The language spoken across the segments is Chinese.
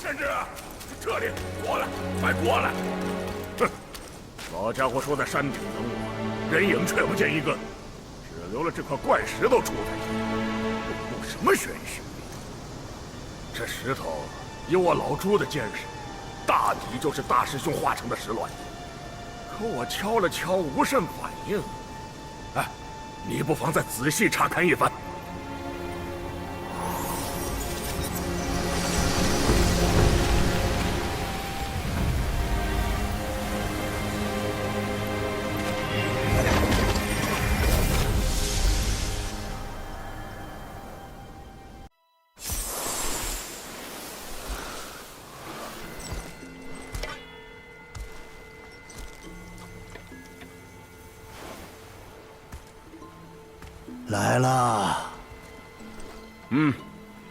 先知，这里，过来，快过来！哼，老家伙说在山顶等我，人影却不见一个，只留了这块怪石头杵在这里。有什么玄学？这石头，以我老朱的见识，大抵就是大师兄化成的石卵。可我敲了敲，无甚反应。哎，你不妨再仔细查看一番。来了，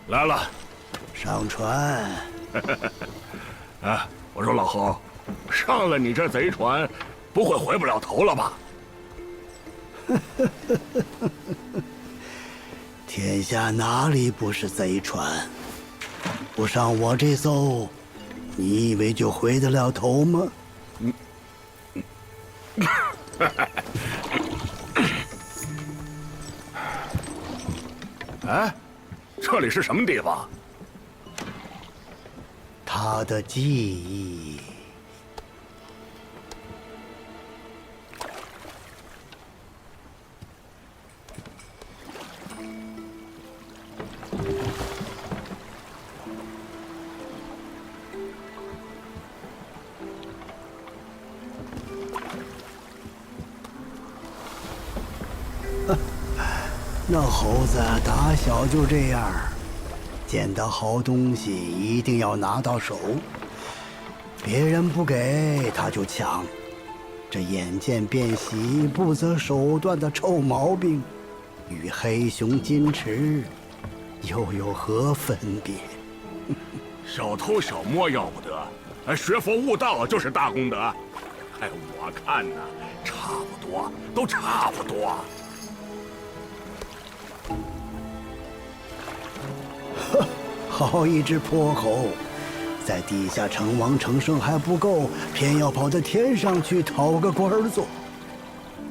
来了。上船。啊，我说老侯，上了你这贼船，不会回不了头了吧？天下哪里不是贼船？不上我这艘，你以为就回得了头吗？哎，这里是什么地方？他的记忆。那猴子打小就这样，见到好东西一定要拿到手，别人不给他就抢，这眼见便喜不择手段的臭毛病，与黑熊金池又有何分别？小偷小摸要不得，哎，学佛悟道就是大功德。哎，我看呢，差不多，都差不多。好一只泼猴，在地下称王称圣还不够，偏要跑到天上去讨个官做。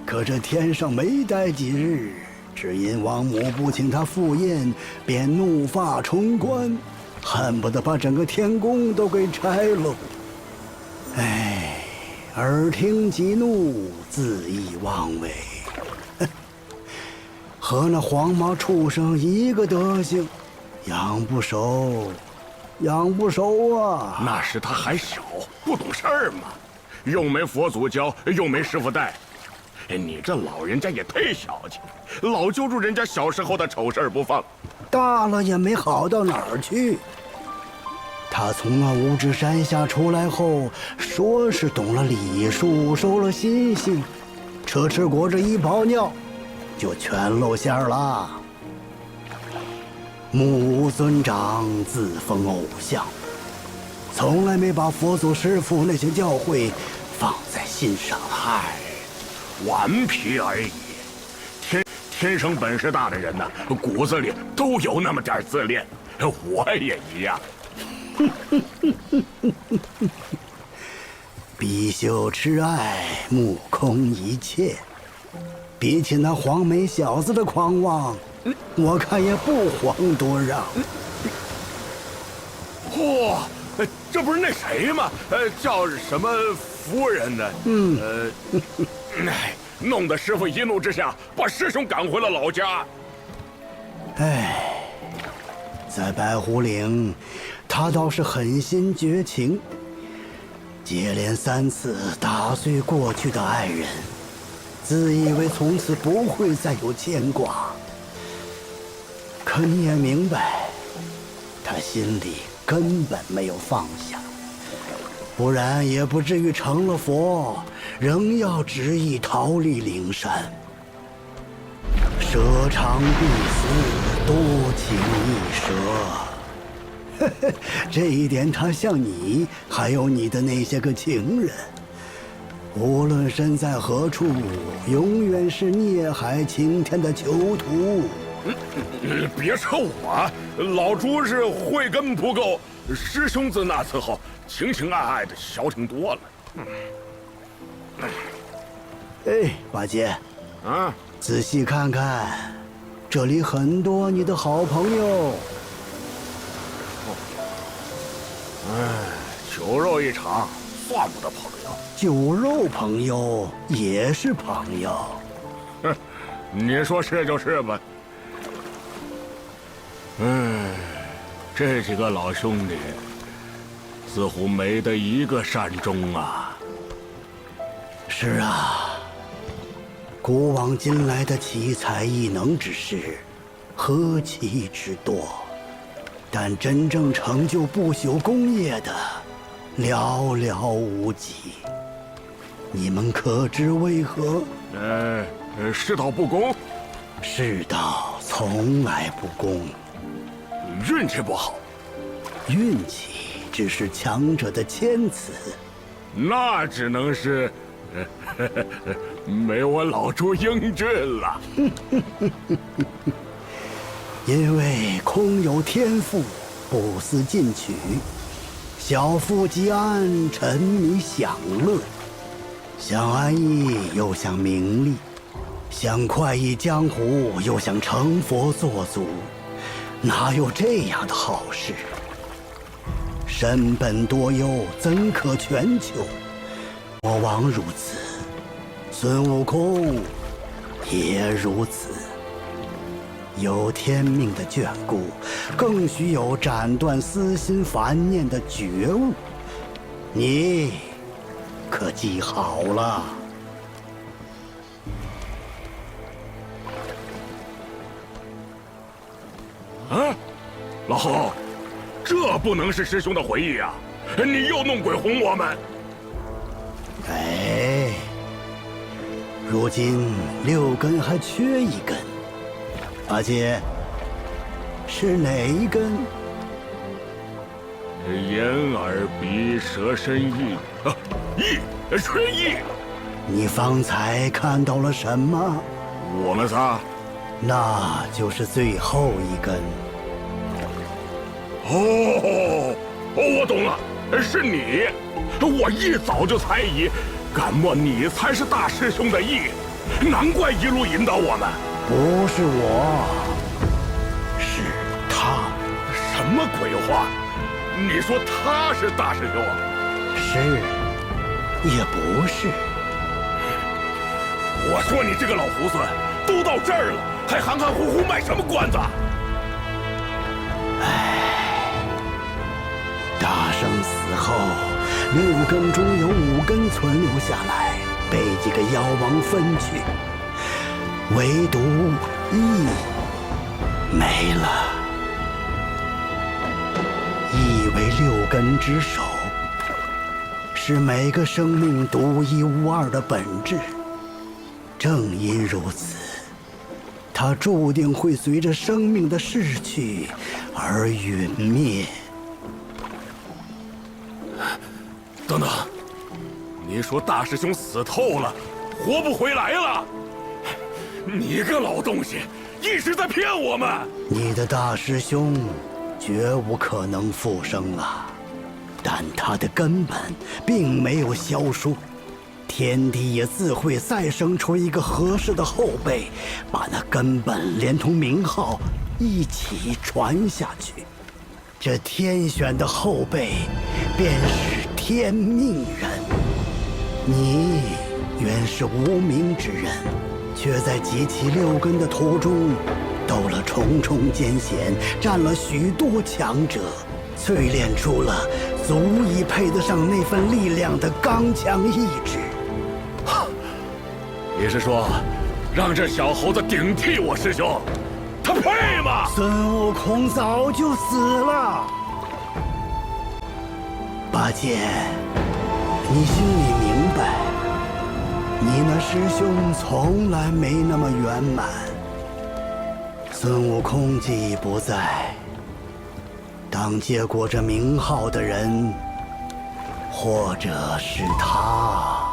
可这天上没待几日，只因王母不请他赴宴，便怒发冲冠，恨不得把整个天宫都给拆了。哎，耳听己怒，恣意妄为，和那黄毛畜生一个德行。养不熟，养不熟啊！那时他还小，不懂事儿嘛，又没佛祖教，又没师傅带。哎，你这老人家也忒小气，老揪住人家小时候的丑事儿不放。大了也没好到哪儿去。他从那五指山下出来后，说是懂了礼数，收了心性，吃果这一泡尿，就全露馅了。木尊长自封偶像，从来没把佛祖师父那些教诲放在心上。嗨，顽皮而已。天生本事大的人呢，骨子里都有那么点自恋，我也一样。比秀痴爱，目空一切。比起那黄眉小子的狂妄，我看也不遑多让。嚯，这不是那谁吗？叫什么夫人呢？弄得师傅一怒之下把师兄赶回了老家。哎，在白虎岭，他倒是狠心绝情，接连3次打碎过去的爱人，自以为从此不会再有牵挂。可你也明白，他心里根本没有放下，不然也不至于成了佛，仍要执意逃离灵山。舍长必死，多情易舍。这一点他像你，还有你的那些个情人，无论身在何处，永远是孽海青天的囚徒。别说我，老朱是慧根不够，师兄自那次后情情爱爱的消停多了。哎，八戒，啊，仔细看看，这里很多你的好朋友。酒肉一场，算不得朋友。酒肉朋友也是朋友。哼，你说是就是吧。这几个老兄弟似乎没得一个善终啊。是啊，古往今来的奇才异能之士，何其之多，但真正成就不朽功业的，寥寥无几。你们可知为何？世道不公。世道从来不公。运气不好。运气只是强者的谦词。那只能是没我老朱英俊了。因为空有天赋，不思进取，小富即安，沉迷享乐，想安逸又想名利，想快意江湖又想成佛做祖，哪有这样的好事？身本多忧，怎可全求？魔王如此，孙悟空也如此。有天命的眷顾，更需有斩断私心烦念的觉悟。你可记好了。啊，老侯，这不能是师兄的回忆啊！你又弄鬼哄我们。哎，如今6根还缺1根，八戒，是哪一根？眼耳鼻舌身意啊，意缺意。你方才看到了什么？我们仨。那就是最后1根。哦，我懂了，是你。我一早就猜疑，敢莫你才是大师兄的意，难怪一路引导我们。不是我，是他。什么鬼话？你说他是大师兄？是，也不是。我说你这个老猢狲，都到这儿了，还含含糊糊卖什么关子？大圣死后，6根中有5根存留下来，被几个妖王分去，唯独意没了。意为6根之首，是每个生命独一无二的本质。正因如此，它注定会随着生命的逝去而陨灭。等等，你说大师兄死透了，活不回来了？你个老东西，一直在骗我们！你的大师兄绝无可能复生了，但他的根本并没有消疏，天帝也自会再生出一个合适的后辈，把那根本连同名号一起传下去。这天选的后辈，便是天命人。你原是无名之人，却在集齐6根的途中，斗了重重艰险，战了许多强者，淬炼出了足以配得上那份力量的刚强意志。你是说，让这小猴子顶替我师兄，他配吗？孙悟空早就死了。八戒，你心里明白，你那师兄从来没那么圆满。孙悟空既已不在，当接过这名号的人，或者是他。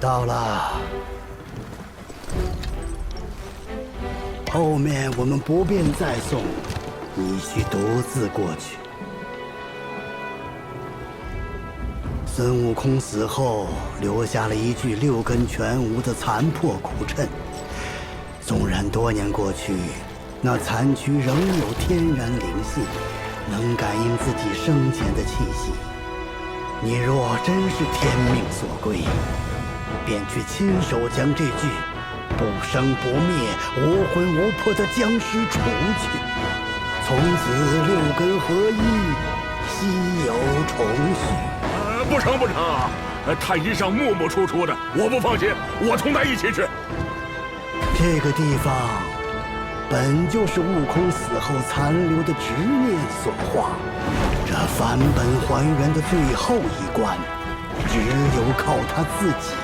到了，后面我们不便再送，你需独自过去。孙悟空死后，留下了一具六根全无的残破骨谶。纵然多年过去，那残躯仍有天然灵性，能感应自己生前的气息。你若真是天命所归，便去亲手将这具不生不灭、无魂无魄的僵尸除去，从此六根合一，稀有重续。不成不成，太医上木木出出的，我不放心，我同他一起去。这个地方本就是悟空死后残留的执念所化，这返本还原的最后一关，只有靠他自己，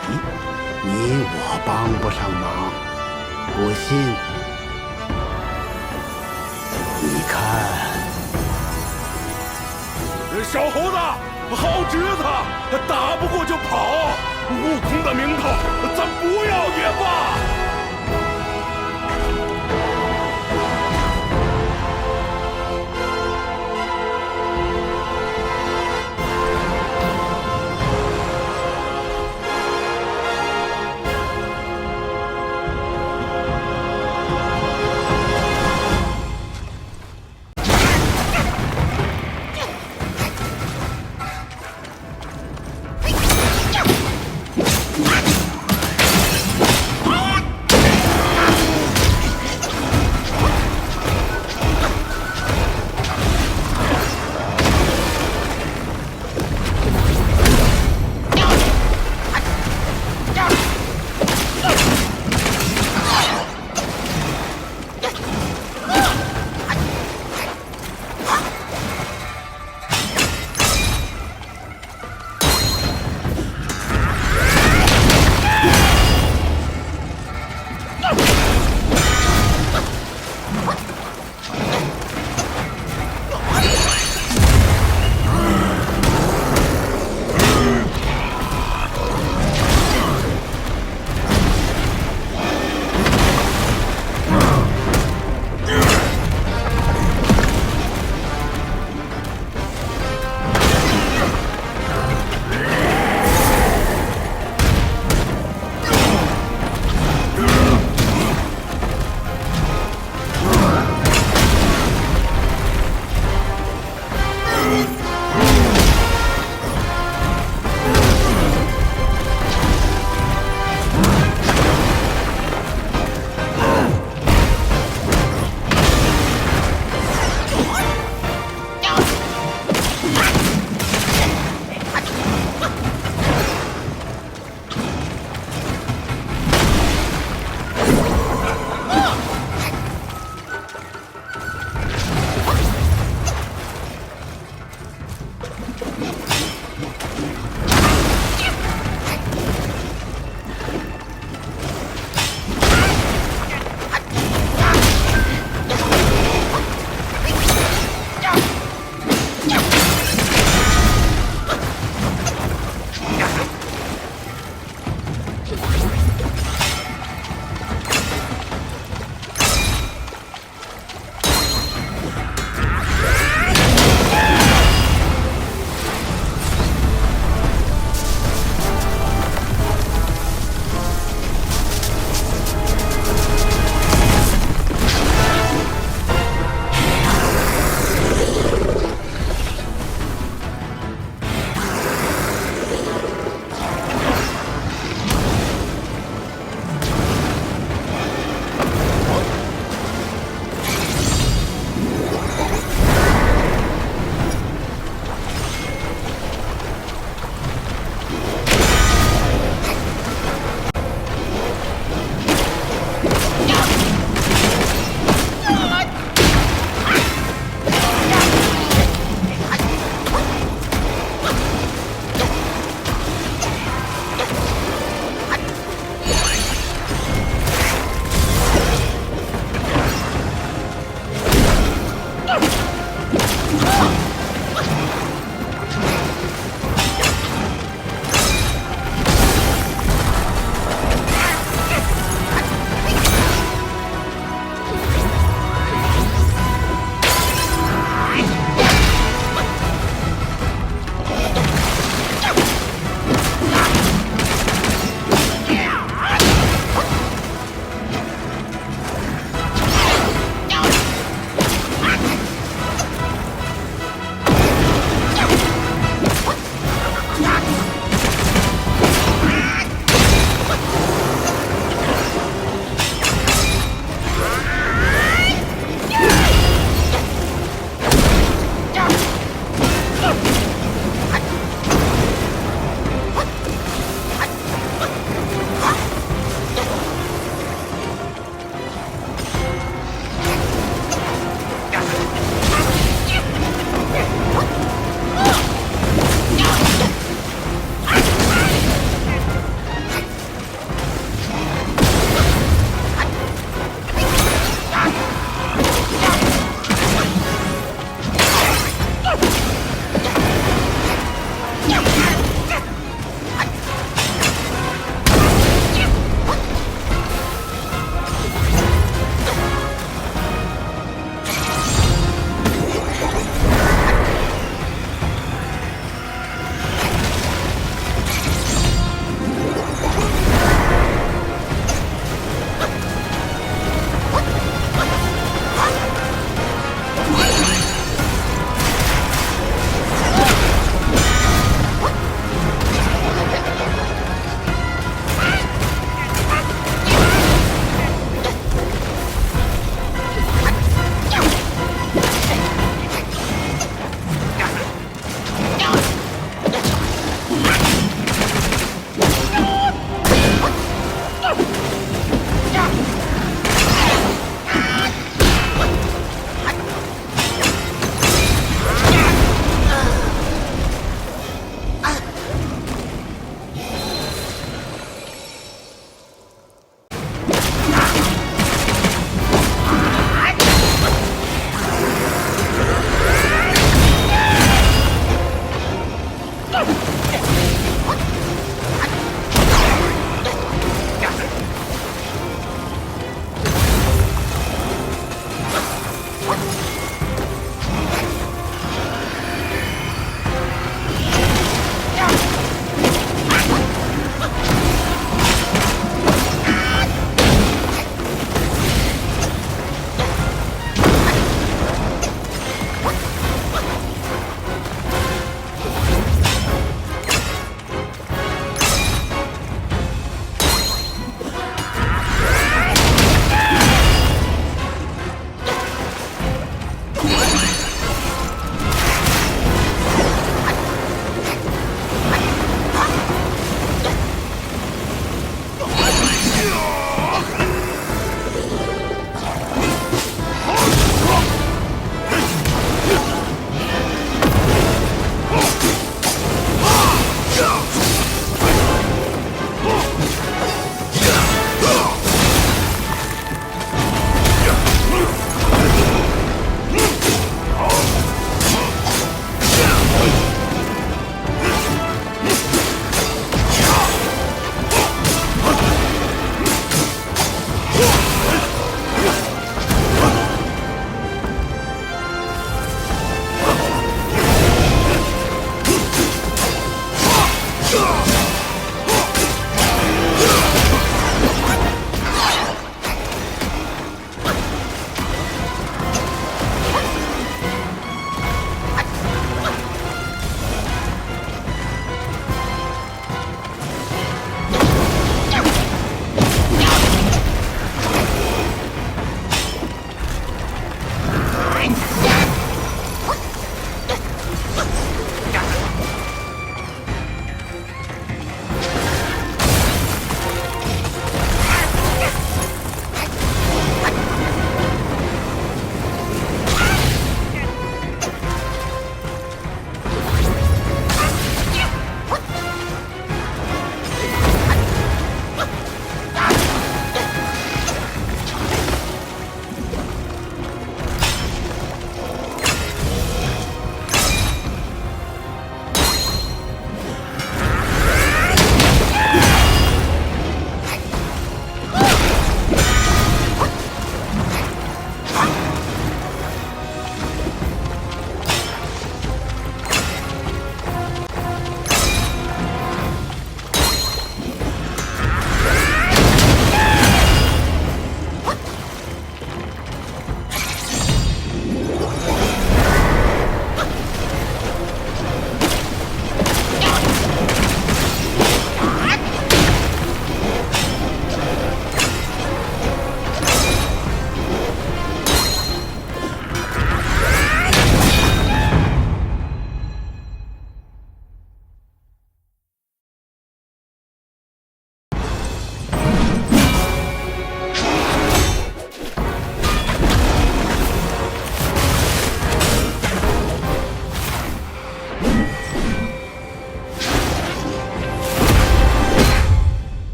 你我帮不上忙。不信，你看。小猴子，好侄子，打不过就跑。悟空的名